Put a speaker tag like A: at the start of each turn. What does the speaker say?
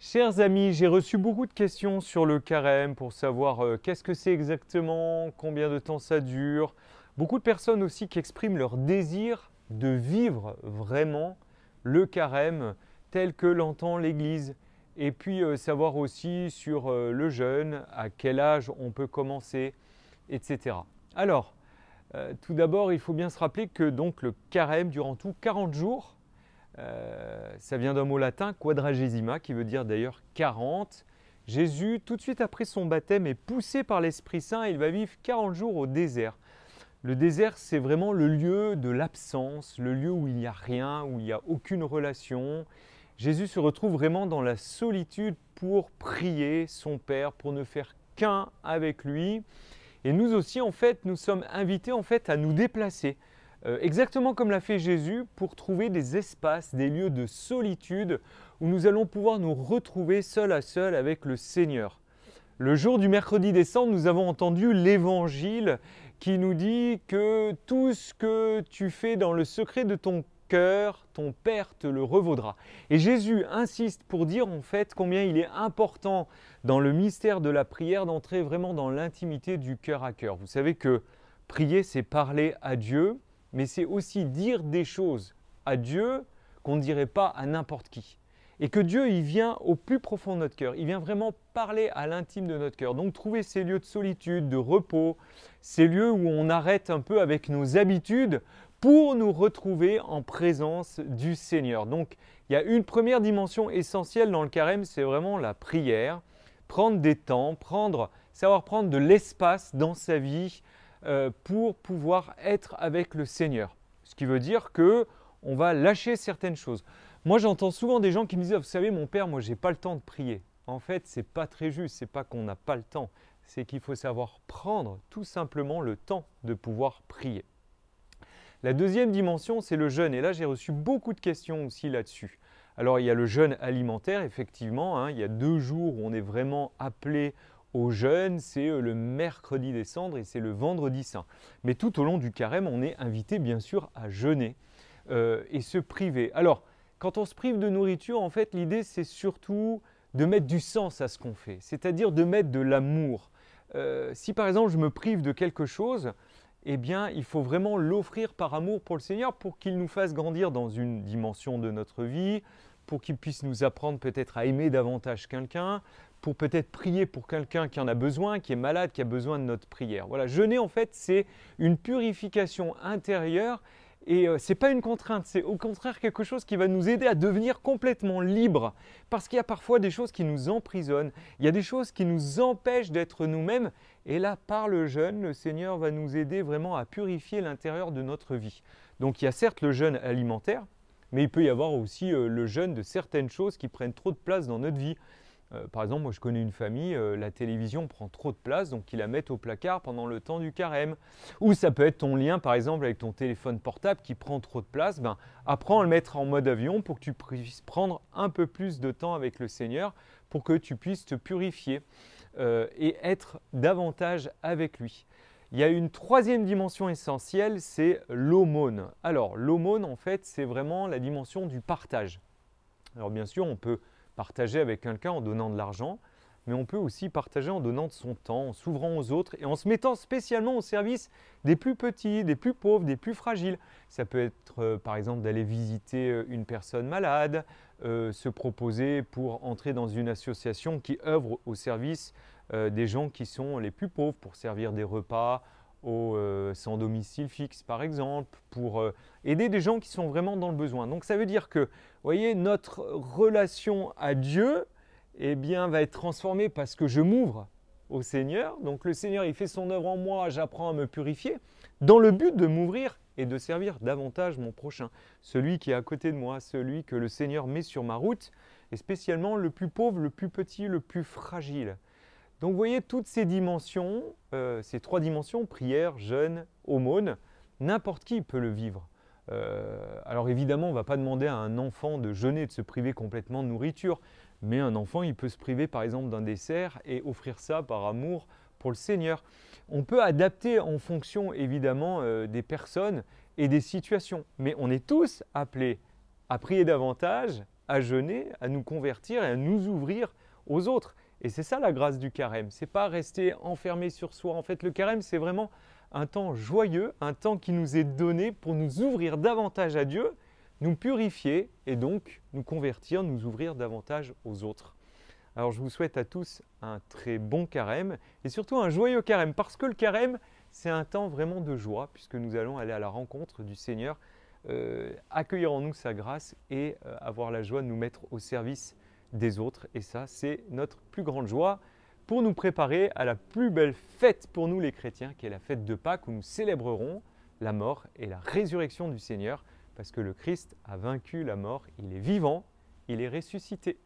A: Chers amis, j'ai reçu beaucoup de questions sur le carême pour savoir qu'est-ce que c'est exactement, combien de temps ça dure. Beaucoup de personnes aussi qui expriment leur désir de vivre vraiment le carême tel que l'entend l'Église. Et puis savoir aussi sur le jeûne, à quel âge on peut commencer, etc. Alors, tout d'abord, il faut bien se rappeler que donc le carême dure en tout 40 jours. Ça vient d'un mot latin, quadragesima, qui veut dire d'ailleurs 40. Jésus, tout de suite après son baptême, est poussé par l'Esprit Saint et il va vivre 40 jours au désert. Le désert, c'est vraiment le lieu de l'absence, le lieu où il n'y a rien, où il n'y a aucune relation. Jésus se retrouve vraiment dans la solitude pour prier son Père, pour ne faire qu'un avec lui. Et nous aussi, en fait, nous sommes invités à nous déplacer. Exactement comme l'a fait Jésus, pour trouver des espaces, des lieux de solitude où nous allons pouvoir nous retrouver seul à seul avec le Seigneur. Le jour du mercredi des Cendres, nous avons entendu l'Évangile qui nous dit que tout ce que tu fais dans le secret de ton cœur, ton Père te le revaudra. Et Jésus insiste pour dire en fait combien il est important dans le mystère de la prière d'entrer vraiment dans l'intimité du cœur à cœur. Vous savez que prier, c'est parler à Dieu, mais c'est aussi dire des choses à Dieu qu'on ne dirait pas à n'importe qui. Et que Dieu, il vient au plus profond de notre cœur. Il vient vraiment parler à l'intime de notre cœur. Donc trouver ces lieux de solitude, de repos, ces lieux où on arrête un peu avec nos habitudes pour nous retrouver en présence du Seigneur. Donc il y a une première dimension essentielle dans le carême, c'est vraiment la prière. Prendre des temps, savoir prendre de l'espace dans sa vie pour pouvoir être avec le Seigneur. Ce qui veut dire qu'on va lâcher certaines choses. Moi, j'entends souvent des gens qui me disent « Vous savez, mon père, moi, je n'ai pas le temps de prier. » En fait, ce n'est pas très juste, ce n'est pas qu'on n'a pas le temps. C'est qu'il faut savoir prendre tout simplement le temps de pouvoir prier. La deuxième dimension, c'est le jeûne. Et là, j'ai reçu beaucoup de questions aussi là-dessus. Alors, il y a le jeûne alimentaire, effectivement. Il y a 2 jours où on est vraiment appelé au jeûne, c'est le mercredi des Cendres et c'est le vendredi saint. Mais tout au long du carême, on est invité bien sûr à jeûner et se priver. Alors, quand on se prive de nourriture, en fait, l'idée c'est surtout de mettre du sens à ce qu'on fait, c'est-à-dire de mettre de l'amour. Si par exemple je me prive de quelque chose, eh bien il faut vraiment l'offrir par amour pour le Seigneur pour qu'il nous fasse grandir dans une dimension de notre vie, pour qu'il puisse nous apprendre peut-être à aimer davantage quelqu'un, pour peut-être prier pour quelqu'un qui en a besoin, qui est malade, qui a besoin de notre prière. Voilà, jeûner en fait c'est une purification intérieure et ce n'est pas une contrainte, c'est au contraire quelque chose qui va nous aider à devenir complètement libres parce qu'il y a parfois des choses qui nous emprisonnent, il y a des choses qui nous empêchent d'être nous-mêmes et là par le jeûne, le Seigneur va nous aider vraiment à purifier l'intérieur de notre vie. Donc il y a certes le jeûne alimentaire, mais il peut y avoir aussi le jeûne de certaines choses qui prennent trop de place dans notre vie. Par exemple, moi je connais une famille, la télévision prend trop de place, donc ils la mettent au placard pendant le temps du carême. Ou ça peut être ton lien par exemple avec ton téléphone portable qui prend trop de place, apprends à le mettre en mode avion pour que tu puisses prendre un peu plus de temps avec le Seigneur, pour que tu puisses te purifier et être davantage avec lui. Il y a une troisième dimension essentielle, c'est l'aumône. Alors l'aumône en fait c'est vraiment la dimension du partage. Alors bien sûr on peut partager avec quelqu'un en donnant de l'argent, mais on peut aussi partager en donnant de son temps, en s'ouvrant aux autres et en se mettant spécialement au service des plus petits, des plus pauvres, des plus fragiles. Ça peut être par exemple d'aller visiter une personne malade, se proposer pour entrer dans une association qui œuvre au service des gens qui sont les plus pauvres, pour servir des repas aux sans domicile fixe par exemple, pour aider des gens qui sont vraiment dans le besoin. Donc ça veut dire que, vous voyez, notre relation à Dieu va être transformée parce que je m'ouvre au Seigneur. Donc le Seigneur, il fait son œuvre en moi, j'apprends à me purifier, dans le but de m'ouvrir et de servir davantage mon prochain, celui qui est à côté de moi, celui que le Seigneur met sur ma route, et spécialement le plus pauvre, le plus petit, le plus fragile. Donc vous voyez, toutes ces dimensions, ces 3 dimensions, prière, jeûne, aumône, n'importe qui peut le vivre. Alors évidemment, on ne va pas demander à un enfant de jeûner, de se priver complètement de nourriture, mais un enfant, il peut se priver par exemple d'un dessert et offrir ça par amour pour le Seigneur. On peut adapter en fonction évidemment des personnes et des situations, mais on est tous appelés à prier davantage, à jeûner, à nous convertir et à nous ouvrir aux autres. Et c'est ça la grâce du carême, c'est pas rester enfermé sur soi. En fait, le carême, c'est vraiment un temps joyeux, un temps qui nous est donné pour nous ouvrir davantage à Dieu, nous purifier et donc nous convertir, nous ouvrir davantage aux autres. Alors je vous souhaite à tous un très bon carême et surtout un joyeux carême parce que le carême, c'est un temps vraiment de joie puisque nous allons aller à la rencontre du Seigneur, accueillir en nous sa grâce et avoir la joie de nous mettre au service des autres. Et ça, c'est notre plus grande joie pour nous préparer à la plus belle fête pour nous les chrétiens, qui est la fête de Pâques où nous célébrerons la mort et la résurrection du Seigneur parce que le Christ a vaincu la mort, il est vivant, il est ressuscité.